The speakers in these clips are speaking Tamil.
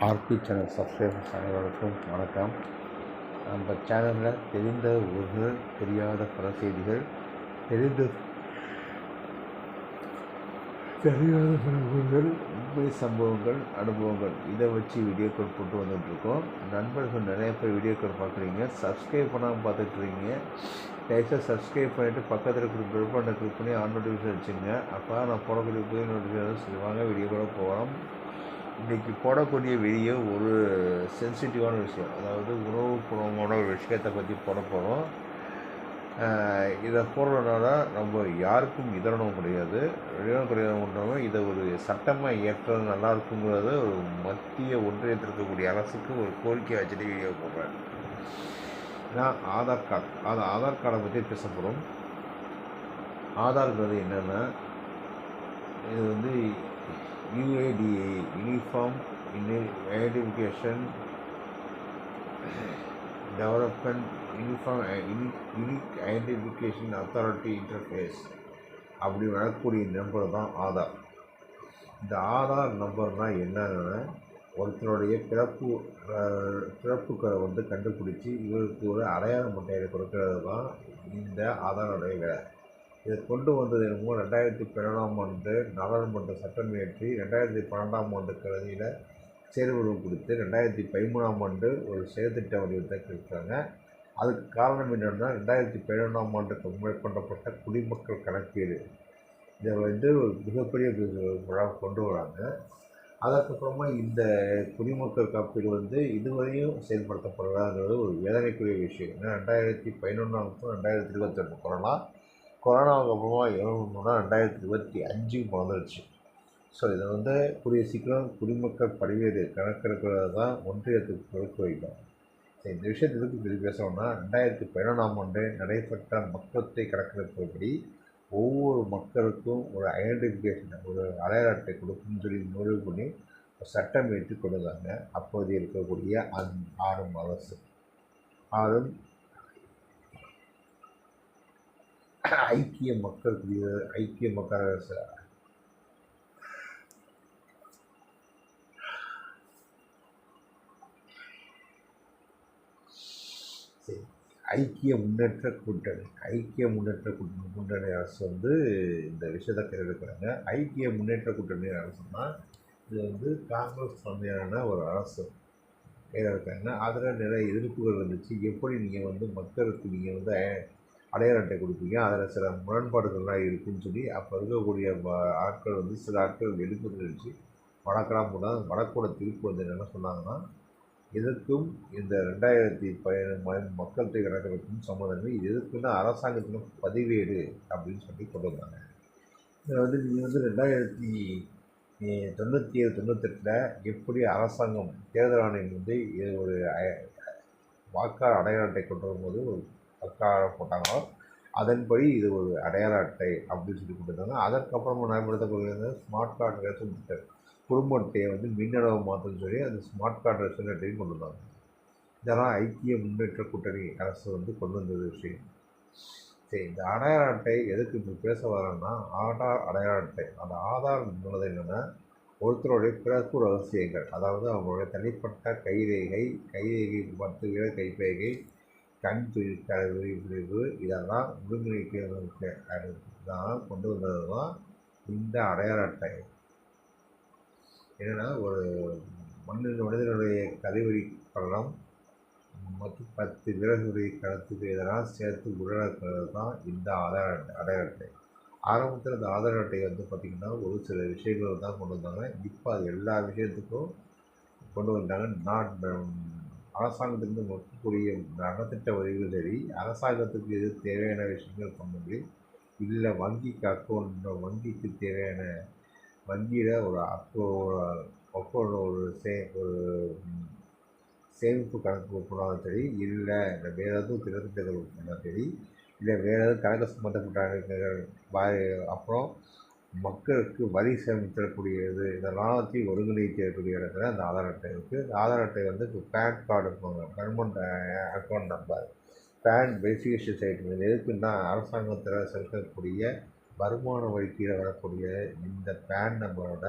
ஆர்பி சேனல் சப்ஸ்கிரைபர்ஸ் அனைவருக்கும் வணக்கம். நம்ம சேனலில் தெரிந்த ஊர்கள், தெரியாத பல செய்திகள், தெரியாத பல ஊர்கள், உண்மை சம்பவங்கள், அனுபவங்கள் இதை வச்சு வீடியோக்கள் போட்டு வந்துட்டுருக்கோம். நண்பர்கள் நிறைய பேர் வீடியோக்கள் பார்க்குறீங்க, சப்ஸ்கிரைப் பண்ணாமல் பார்த்துட்ருக்கீங்க. தயவுசெய்து சப்ஸ்கிரைப் பண்ணிவிட்டு பக்கத்தில் இருக்கிற பெல் பட்டனை கிளிக் பண்ணி ஆன் நோட்டிஃபிகேஷன் வச்சுங்க. அப்போ நான் போடக்கூடிய புதிய நோட்டிஃபிகேஷன் சொல்லுவாங்க. வீடியோ கூட போகலாம். இன்றைக்கி போடக்கூடிய வீடியோ ஒரு சென்சிட்டிவான விஷயம், அதாவது உணவுபூர்வமான ஒரு விஷயத்தை பற்றி போட போகிறோம். இதை போடுறதுனால நம்ம யாருக்கும் இதரணம் கிடையாது, கிடையாது. இதை ஒரு சட்டமாக ஏற்றது நல்லா இருக்குங்கிறத ஒரு மத்திய ஒன்றியத்தில் இருக்கக்கூடிய அரசுக்கு ஒரு கோரிக்கை வச்சுட்டு வீடியோ போடுறேன். நான் ஆதார் கார்டை பற்றி பேச போகிறோம். ஆதார்ங்கிறது என்னென்னா, இது வந்து UIDA, uniform identification development unique identification authority interface அப்படி வரக்கூடிய நம்பர் தான் ஆதார். இந்த ஆதார் நம்பர்னால் என்னன்னா, ஒருத்தருடைய பிறப்புக்களை வந்து கண்டுபிடிச்சி இவருக்கு ஒரு அடையாள அட்டையை கொடுக்கறது தான் இந்த ஆதாரோடைய வேலை. இதை கொண்டு வந்தது என்னமோ 2017ஆம் ஆண்டு நாடாளுமன்ற சட்டம் இயற்றி 2012ஆம் ஆண்டு கல்வியில் செயல்படுவது கொடுத்து 2013ஆம் ஆண்டு ஒரு செயல்திட்ட வடிவத்தை கொடுத்தாங்க. அதுக்கு காரணம் என்னென்னா, 2011ஆம் ஆண்டுக்கு மேற்கொள்ளப்பட்ட குடிமக்கள் கணக்கீடு இதை வந்து ஒரு மிகப்பெரிய கொண்டு வராங்க. அதற்கப்புறமா இந்த குடிமக்கள் காப்பீடு வந்து இதுவரையும் செயல்படுத்தப்படுறதாங்கிறது ஒரு வேதனைக்குரிய விஷயம். ஏன்னா 2011 2021 கொரோனாவுக்கு அப்புறமா எவ்வளோனா 2025 வந்துருச்சு. ஸோ இதை வந்து கூடிய சீக்கிரம் குடிமக்கள் பதிவேடு கணக்கெடுக்கிறது தான் ஒன்றியத்துக்கு பொறுப்பு வைக்கும். இந்த விஷயத்துக்கு சொல்லி பேசணும்னா, 2011ஆம் ஆண்டு நடைபெற்ற மக்கள் தொகை கணக்கெடுப்பபடி ஒவ்வொரு மக்களுக்கும் ஒரு ஐடென்டிஃபிகேஷன், ஒரு அடையாள அட்டை கொடுக்குன்னு சொல்லி முடிவு பண்ணி சட்டம் ஏற்றி கொண்டு வந்தாங்க. அப்போது இருக்கக்கூடிய ஆளும் அரசு ஐக்கிய மக்கள் அரசு ஐக்கிய முன்னேற்ற கூட்டணி அரசு வந்து இந்த விஷயத்தை கையெழுக்கிறாங்க. ஐக்கிய முன்னேற்ற கூட்டணி அரசுனா இது வந்து காங்கிரஸ் தலைமையான ஒரு அரசு கையெழுக்கிறாங்க. அதில் நிறைய எதிர்ப்புகள் இருந்துச்சு. எப்படி நீங்கள் வந்து மக்களுக்கு நீங்கள் வந்து அடையாள அட்டை கொடுப்பீங்க, அதில் சில முரண்பாடுகள்லாம் இருக்குதுன்னு சொல்லி அப்போ இருக்கக்கூடிய ஆட்கள் வந்து சில ஆட்கள் எடுப்பு தெரிவித்து வழக்கெல்லாம் போனால் வழக்கோட தீர்ப்பு வந்து என்ன சொன்னாங்கன்னா, எதற்கும் இந்த 2017 மக்கள் தொகை கணக்கெடுப்பும் சம்மந்தமே, இது எதுக்குன்னா அரசாங்கத்தின் பதிவேடு அப்படின்னு சொல்லி கொண்டு வந்தாங்க. இதில் வந்து நீங்கள் வந்து 1997-98 எப்படி அரசாங்கம் தேர்தல் ஆணையம் வந்து இது ஒரு வாக்காளர் அடையாள அட்டை கொண்டு வரும்போது ஒரு வாக்காளர் போட்டாங்களோ அதன்படி இது ஒரு அடையாள அட்டை அப்படின்னு சொல்லி கொண்டு வந்தாங்க. அதற்கப்புறமா நடைமுறைப்படுத்தக்கூடிய ஸ்மார்ட் கார்டு ரேஷன் திட்டம், குடும்ப அட்டையை வந்து மின்னளவு மாற்றம்னு சொல்லி அந்த ஸ்மார்ட் கார்டு ரேஷன் அட்டையும் கொண்டு வந்தாங்க. இதெல்லாம் ஐக்கிய முன்னேற்ற கூட்டணி அரசு வந்து கொண்டு வந்தது விஷயம். சரி, இந்த அடையாள அட்டை எதுக்கு இப்போ பேச வரேன்னா, ஆதார் அடையாள அட்டை. அந்த ஆதார் என்பது என்னென்னா, ஒருத்தருடைய பிறப்பு ரகசியங்கள், அதாவது அவங்களுடைய தனிப்பட்ட கைரேகை 10 விரல் கைப்பேகை, கண் பிரிவு இதெல்லாம் ஒருங்கிணைக்கிறதுக்கு தான் கொண்டு வந்தது தான் இந்த அடையாள அட்டை. என்னென்னா, ஒரு மனிதனுடைய கழிவறை பள்ளம் மற்றும் 10 விரல்களுடைய கருத்துக்கு இதெல்லாம் சேர்த்து உள்ளடக்கிறது தான் இந்த அடையாள அட்டை. ஆரம்பத்தில் இந்த ஆதார் அட்டை வந்து பார்த்திங்கன்னா ஒரு சில விஷயங்கள் தான் கொண்டு வந்தாங்க. இப்போ அது எல்லா விஷயத்துக்கும் கொண்டு வந்தாங்க. அரசாங்கத்திலிருந்து இருக்கக்கூடிய நலத்திட்ட உதவிகள் சரி, அரசாங்கத்துக்கு எது தேவையான விஷயங்கள் பண்ணி, இல்லை வங்கிக்கு தேவையான வங்கியில் ஒரு சேமிப்பு கணக்கு போனாலும் சரி, இல்லை வேறு எதுவும் திட்டத்திட்டங்கள் போனாலும் சரி, இல்லை வேறு எதுவும் கணக்கு சம்மந்தப்பட்ட அப்புறம் மக்களுக்கு வரி செலுத்தக்கூடியது இதெல்லாத்தையும் ஒருங்கிணைக்கக்கூடிய இடத்துல அந்த ஆதார் அட்டை இருக்குது. இந்த ஆதார் அட்டை வந்து இப்போ பேன் கார்டு இருப்பாங்க, permanent account number, PAN verification site. எதுக்குன்னா அரசாங்கத்தில் செலுத்தக்கூடிய வருமான வரி கீழே வரக்கூடிய இந்த பேன் நம்பரோட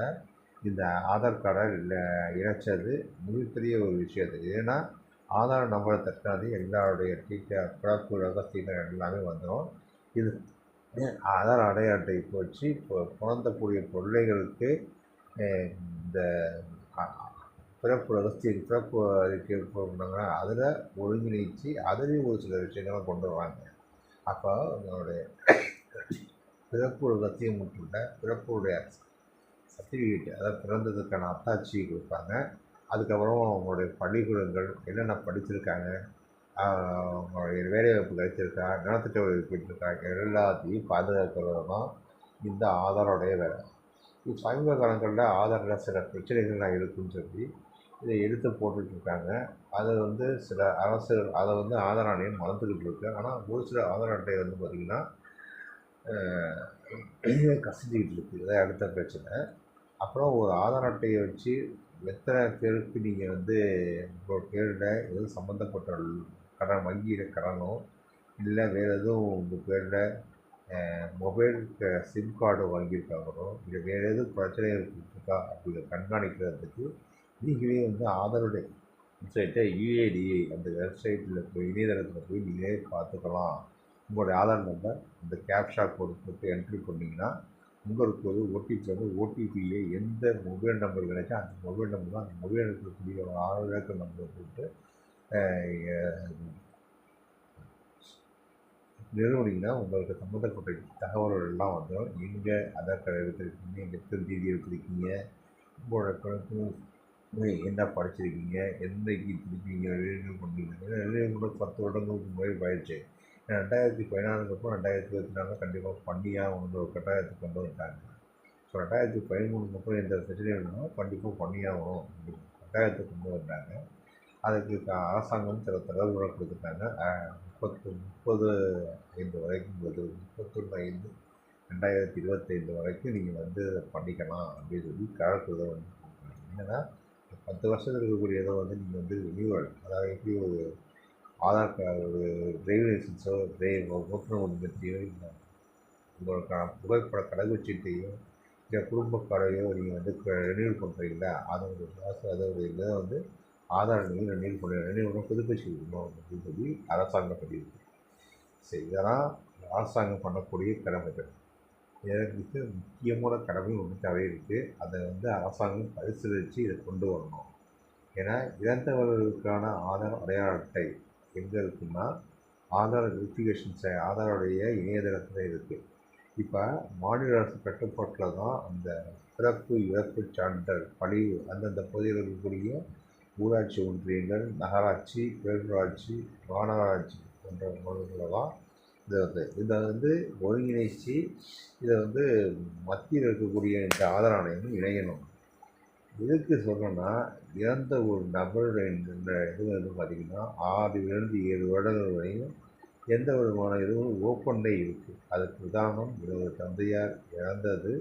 இந்த ஆதார் கார்டை இணைச்சது மிகப்பெரிய ஒரு விஷயம். ஏன்னா ஆதார் நம்பரை தட்டினாலே எல்லாருடைய பிறப்பு ரகசியங்கள் எல்லாமே வந்துடும். இது ஆதார் அடைய அட்டை வச்சு இப்போ பிறந்தக்கூடிய பிள்ளைகளுக்கு இந்த பிறப்பு ரகசியம் பிறப்பு அறிக்கை பண்ணாங்கன்னா அதில் ஒருங்கிணைச்சு அதுலேயும் ஒரு சில விஷயங்களை கொண்டு வராங்க. அப்போ உங்களுடைய பிறப்பு ரகசியம் மட்டும் இல்லை, பிறப்புடைய சர்டிஃபிகேட், அதாவது பிறந்ததுக்கான அத்தாட்சி கொடுப்பாங்க. அதுக்கப்புறம் அவங்களுடைய பள்ளிக்கூடங்கள் என்னென்ன படிச்சிருக்காங்க, அவங்களுடைய வேலைவாய்ப்பு கிடைச்சிருக்கா, நலத்திட்ட உதவி பெற்றிருக்கா, எல்லாத்தையும் பாதுகாக்கிறது தான் இந்த ஆதாரோடைய வேலை. சமீப காலங்களில் ஆதாரில் சில பிரச்சனைகள்லாம் இருக்குதுன்னு சொல்லி இதை எடுத்து போட்டுட்ருக்காங்க. அதை வந்து சில அரசுகள் அதை வந்து ஆதார் ஆணையம் மறந்துக்கிட்டு இருக்கு. ஆனால் ஒரு சில ஆதார் அட்டை வந்து பார்த்திங்கன்னா கசிஞ்சிக்கிட்டு இருக்குது. இதை அடுத்த பிரச்சனை. அப்புறம் ஒரு ஆதார் அட்டையை வச்சு எத்தனை பேருக்கு நீங்கள் வந்து உங்கள் பேரில் எதுவும் சம்மந்தப்பட்ட கடன், வங்கியில் கடனோ இல்லை வேறு எதுவும் உங்கள் பேரில் மொபைல் சிம் கார்டு வாங்கியிருக்காங்களோ இல்லை வேறு எதுவும் பிரச்சனைகள் இருக்கா அப்படிங்கிற கண்காணிக்கிறதுக்கு நீங்களே வந்து ஆதாருடைய வெப்சைட்டை யுஏடிஏ அந்த வெப்சைட்டில் போய் இணையதளத்தில் போய் நீங்களே பார்த்துக்கலாம். உங்களுடைய ஆதார் நம்பர் இந்த கேப்ஷா கோடு போட்டு என்ட்ரி பண்ணிங்கன்னா உங்களுக்கு ஒரு ஓடிபி வந்து ஓடிபியை எந்த மொபைல் நம்பர் கிடைச்சா அந்த மொபைல் நம்பர் தான் அந்த மொபைல் இருக்கக்கூடிய ஒரு 6 இலக்க நம்பரை போட்டு நிறுவனீங்கன்னா உங்களுக்கு சம்மந்தப்பட்ட தகவல்கள் எல்லாம் வந்துடும். எங்கே ஆதார் கார்டு எடுத்துருக்கீங்க, எத்தனை தேதி எடுத்துருக்கீங்க, உங்களோட என்ன படிச்சிருக்கீங்க, என்றைக்கு திருப்பீங்க ரினியூ பண்ணீங்க. ரினியூ கூட 10 வருடங்களுக்கு முன்னாடி போயிடுச்சு. 2014 அப்புறம் 2024 கண்டிப்பாக பண்ணியாக ஒரு கட்டாயத்துக்கு கொண்டு வந்துட்டாங்க. ஸோ 2013 அப்புறம் எந்த பிரச்சனையும் இல்லைனா கண்டிப்பாக பண்ணியாகணும் அப்படின்னு கட்டாயத்துக்கு கொண்டு வந்தாங்க. அதுக்கு அரசாங்கம் சில தகவல்களை கொடுத்துட்டாங்க. 30/5 வரைக்கும் 31/5/2025 வரைக்கும் நீங்கள் வந்து பண்ணிக்கலாம் அப்படின்னு சொல்லி காலத்தில் வந்து என்னென்னா 10 வருஷத்துக்கு இருக்கக்கூடியதை வந்து நீங்கள் வந்து ரினியூவல், அதாவது எப்படி ஒரு ஆதார் கார்டு, ஒரு டிரைவிங் லைசன்ஸோ ஓட்டுநர் உரிமத்தையோ இல்லை உங்களுக்கான புகைப்பட கடவுச்சீட்டையோ இல்லை குடும்ப கார்டையோ நீங்கள் வந்து ரினியூவல் பண்ணுறீங்களா அதோட இதை வந்து ஆதார் நீங்கள் ரினியூவல் பண்ணி ரினியூவல் புதுப்பிச்சு விடணும் அப்படின்னு சொல்லி அரசாங்கம் பண்ணியிருக்கு. சரி, இதெல்லாம் அரசாங்கம் பண்ணக்கூடிய கடமைகள். எனக்கு முக்கியமான கடமை ஒன்று தேவை இருக்குது. அதை வந்து அரசாங்கம் பரிசீலித்து இதை கொண்டு வரணும். ஏன்னா இறந்தவர்களுக்கான ஆதார் அடையாள அட்டை எங்கே இருக்குன்னா ஆதார் வெரிஃபிகேஷன் ஆதாரோடைய இணையதளத்தில் இருக்குது. இப்போ மாநில அரசு கட்டுப்பாட்டில் தான் அந்த பிறப்பு இறப்பு சான்றிதழ் பதிவு அந்தந்த பகுதியில் இருக்கக்கூடிய ஊராட்சி ஒன்றியங்கள், நகராட்சி, பேரூராட்சி, மாநகராட்சி போன்ற முறைகளில் தான் இதை வந்து ஒருங்கிணைச்சு இதை வந்து மத்தியில் இருக்கக்கூடிய இந்த ஆதார் ஆணையம் இணையணும். எதுக்கு சொல்கிறேன்னா இறந்த ஒரு நபருடைய இந்த இது வந்து பார்த்திங்கன்னா 6லிருந்து 7 வருடங்கள் வரையும் எந்த விதமான இதுவும் ஓப்பன்லே இருக்குது. அதுக்கு உதாரணம் எனது தந்தையார் இறந்தது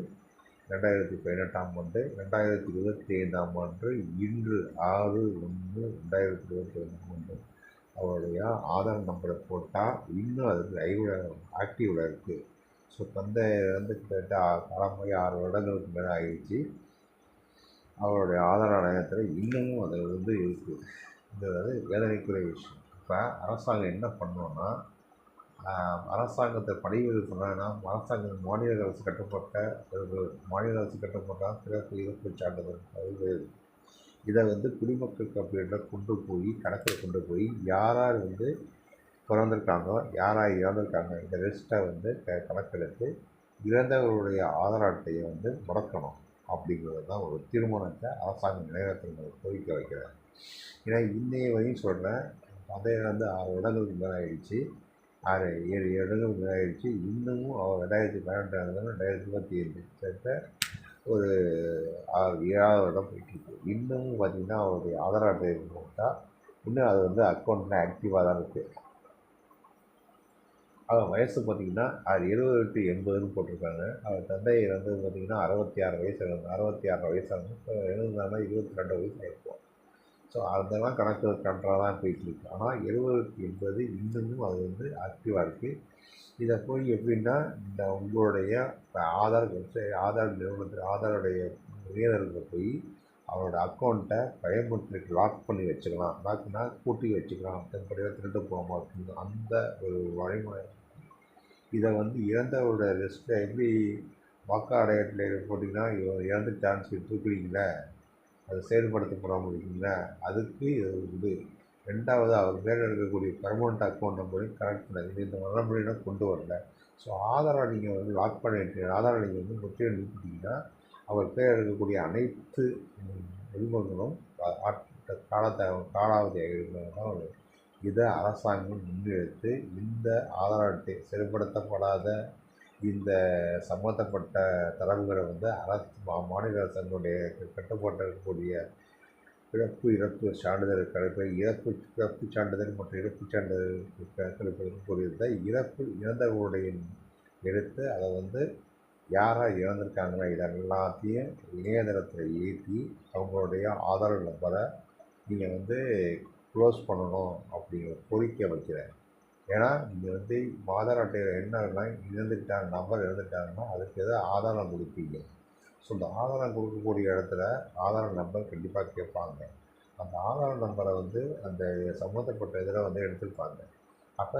2018ஆம் ஆண்டு. 2025ஆம் ஆண்டு இன்று 6/1/2025ஆம் ஆண்டு அவருடைய ஆதார் நம்பரை போட்டால் இன்னும் அது லைவில் ஆக்டிவில் இருக்குது. ஸோ தந்தை வந்து கிட்டத்தட்ட காலமாகி 6 வருடங்களுக்கு மேலே ஆகிடுச்சு. அவருடைய ஆதார் ஆணையத்தில் இன்னமும் அது வந்து இருக்குது. இது வந்து வேதனைக்குரிய விஷயம். இப்போ அரசாங்கம் என்ன பண்ணோன்னா அரசாங்கத்தை பணிகள் சொன்னாங்கன்னா அரசாங்கம் மாநில அரசு கட்டப்பட்ட பிறப்பு இறப்பு சான்றிதழ் பதிவு இதை வந்து குடிமக்கள் காப்பீட்டில் கொண்டு போய் கணக்கில் கொண்டு போய் யார் யார் வந்து பிறந்திருக்காங்க, யார் யார் இறந்துருக்காங்க இந்த லிஸ்ட்டை வந்து கணக்கெடுத்து இறந்தவர்களுடைய ஆதார் அட்டையை வந்து முடக்கணும் அப்படிங்கிறது தான் ஒரு தீர்மானத்தை அரசாங்கம் நிறைவேற்ற கோரிக்கை வைக்கிறார். ஏன்னா இன்னைய வரையும் சொல்கிறேன், தந்தையிலேருந்து 6 வருடங்களுக்கு மேலே ஆகிடுச்சு, 7 வருடங்களுக்கு மேலே ஆகிடுச்சு. இன்னமும் அவர் 2018 2025 கிட்ட ஒரு 7வது வருடம் போயிட்டுருக்கு. இன்னமும் பார்த்திங்கன்னா அவருடைய ஆதார் அட்டை போட்டால் இன்னும் அது வந்து அக்கௌண்ட்டில் ஆக்டிவாக தான் இருக்குது. அவர் வயசு பார்த்திங்கன்னா 70 to 80ன்னு போட்டிருக்காங்க. அவர் தந்தை வந்து பார்த்திங்கன்னா 66 வயசு 66 வயசாகும். இப்போ எழுதுனாங்கன்னா 22 வயசு ஆகிருக்கும். ஸோ அதெல்லாம் கணக்கு கண்ட்ராக தான் போயிட்டுருக்கு. ஆனால் 70 to 80 இன்னமும் அது வந்து ஆக்டிவாக இருக்குது. இதை போய் எப்படின்னா இந்த உங்களுடைய ஆதார் வெப்சைட், ஆதார் நிறுவனத்தில் ஆதாருடைய இணையதளத்தில் போய் அவரோட அக்கௌண்ட்டை பயோமெட்ரிக் லாக் பண்ணி வச்சுக்கலாம். லாக்னா பூட்டி வச்சுக்கலாம். தென்படியாக திருட்டு போகாமல் இருக்குது. அந்த ஒரு வழிமுறை. இதை வந்து இறந்தவரோட லிஸ்ட்டை எப்படி வாக்காளர் அட்டையில் போட்டிங்கன்னா இறந்துட்டான்னு சொல்லி தூக்குறீங்களே, அது செயல்படுத்தப்படாமல் இருக்கீங்களா, அதுக்கு இது இது. ரெண்டாவது, அவர் பேரில் இருக்கக்கூடிய பெர்மனண்ட் அக்கௌண்ட் நம்பரையும் கனெக்ட் பண்ணி இந்த நடைமுறையெல்லாம் கொண்டு வரல. ஸோ ஆதாரை நீங்கள் வந்து லாக் பண்ணிட்டு ஆதாரை நீங்கள் வந்து முற்றிலும் நிறுத்திட்டீங்கன்னா அவர் பேரில் இருக்கக்கூடிய அனைத்து உரிமங்களும் காலாவதி ஆகிருக்கிறதுனால இதை அரசாங்கம் முன்னெடுத்து இந்த ஆதார் அட்டை செயல்படுத்தப்படாத இந்த சம்மந்தப்பட்ட தரவுகளை வந்து மாநில அரசாங்களுடைய கட்டுப்பாட்டில் இருக்கக்கூடிய இறப்பு சான்றிதழ் கணிப்பை இறப்பு சான்றிதழ் மற்றும் இறப்பு சான்றிதழ் இருக்கக்கூடியதை இறந்தவர்களுடைய எடுத்து அதை வந்து யாராக இறந்துருக்காங்களோ இதை எல்லாத்தையும் இணையதளத்தில் ஏற்றி அவங்களுடைய ஆதார் நம்பரை நீங்கள் வந்து க்ளோஸ் பண்ணணும் அப்படிங்கிற கோரிக்கை வைக்கிறேன். ஏன்னா நீங்கள் வந்து ஆதார் அட்டையில் என்னன்னா நம்பர் இறந்துட்டாங்கன்னா அதுக்கு எதாவது ஆதாரம் கொடுப்பீங்க. ஸோ இந்த ஆதாரம் கொடுக்கக்கூடிய இடத்துல ஆதார் நம்பர் கண்டிப்பாக கேட்பாங்க. அந்த ஆதார் நம்பரை வந்து அந்த சம்மந்தப்பட்ட இதில் வந்து எடுத்துருப்பாங்க. அப்போ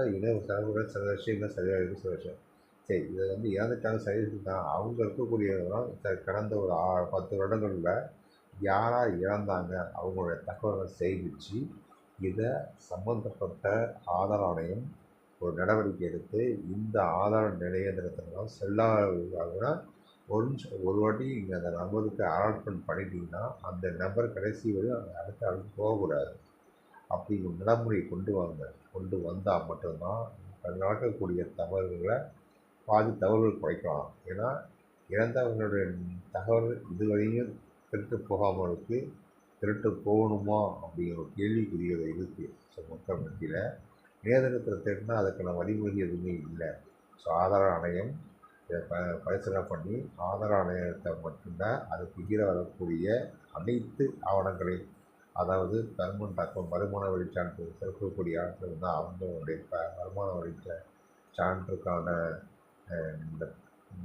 சில விஷயங்கள் சரியாக இருக்குது, சில விஷயம் சரி. இதை வந்து இறந்துட்டாங்க, சரி தான். அவங்க இருக்கக்கூடியவங்களாம் கடந்த ஒரு 10 வருடங்களில் யாராக இறந்தாங்க அவங்களுடைய தகவலை சேகரித்து இதை சம்மந்தப்பட்ட ஆதார் ஆணையம் ஒரு நடவடிக்கை எடுத்து இந்த ஆதார நிலையத்திலாம் செல்லாதுன்னா ஒரு வாட்டி நீங்கள் அந்த நம்பருக்கு அலாட்மெண்ட் பண்ணிட்டீங்கன்னா அந்த நம்பர் கடைசி வரையும் அடுத்து போகக்கூடாது. அப்படிங்கிற நடைமுறையை கொண்டு வந்தால் மட்டும்தான் நடக்கக்கூடிய தவறுகளை பாதி தகவல்கள் குறைக்கலாம். ஏன்னா இறந்தவர்களுடைய தகவல் இதுவரையும் திருட்டு போகாமல் இருக்குது. திருட்டு போகணுமா அப்படிங்கிற ஒரு கேள்விக்குரியதை இருக்குது. ஸோ மக்கள் மத்தியில் இணையதளத்தில் தேடினா அதுக்கான வழிமுறை எதுவுமே இல்லை. ஸோ ஆதார ஆணையம் இதை பரிசீலனை பண்ணி ஆதார ஆணையத்தை மட்டும்தான் அதுக்கு கீழே வரக்கூடிய அனைத்து ஆவணங்களையும், அதாவது பெர்மனண்ட் அக்கௌண்ட் வருமான வரி சான்று செலுத்தக்கூடிய ஆட்கள் தான் அவங்களுடைய வருமான வரி சான்றுக்கான இந்த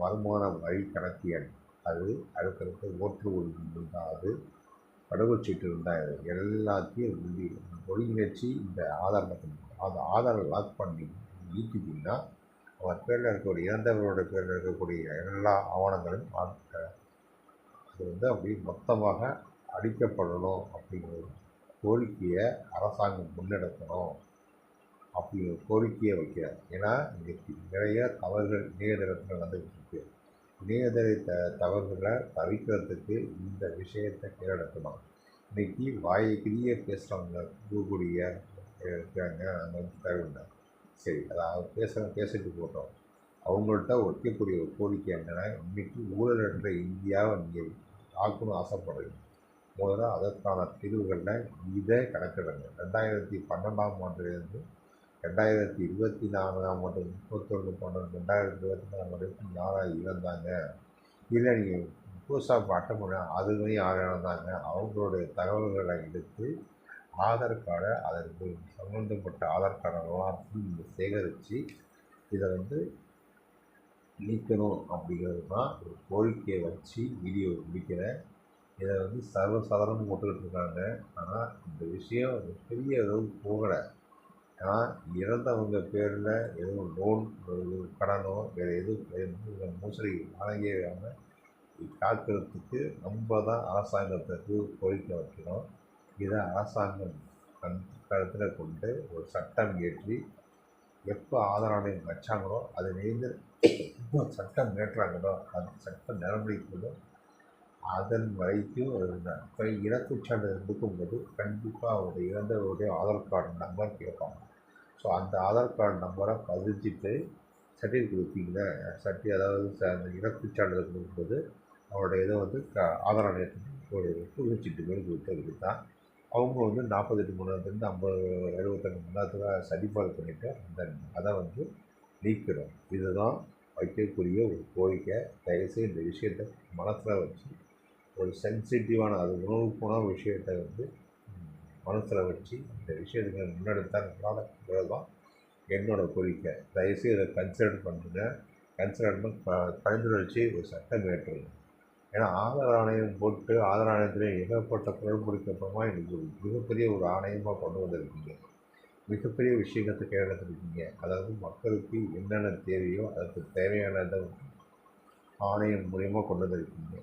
வருமான வரி கணக்கு எண், அது அடுத்தடுத்து ஓட்டு உரிமை இருந்தால், அது கடவுச்சீட்டு இருந்தால், இது எல்லாத்தையும் ஒருங்கிணைச்சி இந்த ஆதாரை லாக் பண்ணி நீக்கிட்டிங்கன்னா அவர் பேரில் இருக்கக்கூடிய இறந்தவரோட பேரில் இருக்கக்கூடிய எல்லா ஆவணங்களும் அது வந்து அப்படி மொத்தமாக அடிக்கப்படணும் அப்படிங்கிற கோரிக்கையை அரசாங்கம் முன்னெடுக்கணும் அப்படிங்கிற கோரிக்கையை வைக்கிறார். ஏன்னா இன்றைக்கி நிறைய தவறுகள் இணையதளத்தில் நடந்துக்கிட்டு இருக்கு. இணையதள தவறுகளை தவிர்க்கிறதுக்கு இந்த விஷயத்தை கீழடக்கணும். இன்றைக்கி வாய்க்கிலேயே பேசுகிறவங்க இருக்காங்க, அந்த வந்து தேவையில்லை. சரி, அதை பேசிட்டு போட்டோம். அவங்கள்ட்ட வைக்கக்கூடிய ஒரு கோரிக்கை என்னென்னா, இன்றைக்கி ஊழலற்ற இந்தியாவை நீங்கள் ஆக்கணும்னு ஆசைப்படுறீங்க. முதல்ல அதற்கான தீர்வுகளில் இதை கணக்கிடுங்க. 2012ஆம் ஆண்டிலிருந்து 2024ஆம் ஆண்டு 31/12/2024 வரைக்கும் யாராக இறந்தாங்க, இல்லை நீங்கள் புதுசாக அட்டை பண்ண அதுலேயும் யார் இறந்தாங்க, அவங்களுடைய தகவல்களை எடுத்து ஆதார் கார்டை அதற்கு சம்மந்தப்பட்ட ஆதார் கார்டை எல்லாத்தையும் நீங்கள் சேகரித்து இதை வந்து நீக்கணும் அப்படிங்கிறது தான் ஒரு கோரிக்கையை வச்சு வீடியோ முடிக்கிறேன். இதை வந்து சர்வசாதாரணமாக போட்டுக்கிட்டு இருக்காங்க. ஆனால் இந்த விஷயம் பெரிய அளவுக்கு போகலை. ஏன்னா இறந்தவங்க பேரில் எதுவும் லோன் கடனோ வேறு எதுவும் மோசடி வழங்கியாமல் காக்கிறதுக்கு நம்ம தான் அரசாங்கத்துக்கு கோரிக்கை வைக்கணும். இதை அரசாங்கம் கருத்தில் கொண்டு ஒரு சட்டம் இயற்றி எப்போ ஆதார் ஆணையம் வச்சாங்களோ அதை சட்டம் ஏற்றாங்களோ அந்த சட்டம் நடைமுறைக்குள்ளோ அதன் வரைக்கும் இப்போ இறப்புச் சான்றிதழ் கொடுக்கும்போது கண்டிப்பாக அவருடைய இறந்தவருடைய ஆதார் கார்டு நம்பர் கேட்பாங்க. ஸோ அந்த ஆதார் கார்டு நம்பரை பதிஞ்சிட்டு சர்டிஃபிகேட் கொடுப்பீங்களே, அதாவது அந்த இறப்புச் சான்றிதழ் கொடுக்கும்போது அவருடைய இதை வந்து ஆதார் ஆணையத்துக்கு ஒரு புதுச்சீட்டு மேல் கொடுத்ததுக்கு தான் அவங்க வந்து 48 மணி நேரத்துலேருந்து 72 மணி நேரத்தில் சரிபார்ப்பு பண்ணிவிட்டு அதை வந்து நீக்கணும். இதுதான் வைக்கக்கூடிய ஒரு கோரிக்கை. தயவுசெய்து இந்த விஷயத்தை மனசில் வச்சு ஒரு சென்சிட்டிவான உணவுக்கான விஷயத்தை வந்து மனசில் வச்சு இந்த விஷயத்துக்கு முன்னெடுத்தால் நல்லாதான் தான் என்னோடய கோரிக்கை. தயவுசெய்து இதை கன்சிடர் பண்ணுங்க. கன்சிடர் பண்ணி பரிந்துரை வச்சு ஒரு சட்டம் ஏற்றுங்க. ஏன்னா ஆதார் ஆணையம் போட்டு ஆதார் ஆணையத்தில் ஏகப்பட்ட குரல் அப்புறமா இன்றைக்கி ஒரு மிகப்பெரிய ஒரு ஆணையமாக கொண்டு வந்திருக்கீங்க. மிகப்பெரிய விஷயத்தை கேட்டிருக்கீங்க. அதாவது மக்களுக்கு என்னென்ன தேவையோ அதுக்கு தேவையானதை ஆணையம் மூலிமா கொண்டு வந்திருக்கீங்க.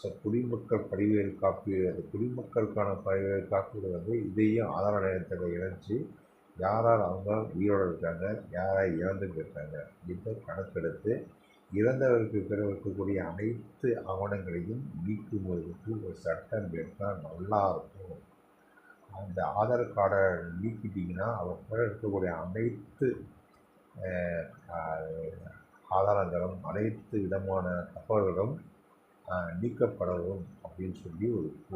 ஸோ குடிமக்கள் பதிவேடு காப்பீடு, அந்த குடிமக்களுக்கான பதிவேடு காப்பீடு வந்து இதையும் ஆதார் ஆணையத்தில் இணைச்சி யார் யார் அவங்க உயிரோடு இருக்காங்க, யார் யார் இறந்து போயிருக்காங்க இதை கணக்கெடுத்து இறந்தவருக்கு பிறகு இருக்கக்கூடிய அனைத்து ஆவணங்களையும் நீக்குவதற்கு ஒரு சட்டம் எடுத்தால் நல்லாயிருக்கும். அந்த ஆதார் கார்டை நீக்கிட்டிங்கன்னா அவர் பிறகு இருக்கக்கூடிய அனைத்து ஆதாரங்களும் அனைத்து விதமான தகவல்களும் நீக்கப்படவும் அப்படின்னு சொல்லி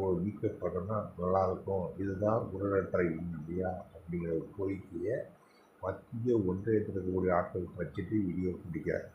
ஒரு நீக்கப்படணும்னா நல்லாயிருக்கும். இதுதான் ஊழலற்ற இந்தியா அப்படிங்கிற ஒரு கோரிக்கையை மத்திய ஒன்றியத்தில் இருக்கக்கூடிய ஆட்கள் வச்சுட்டு வீடியோ பிடிக்கிறார்.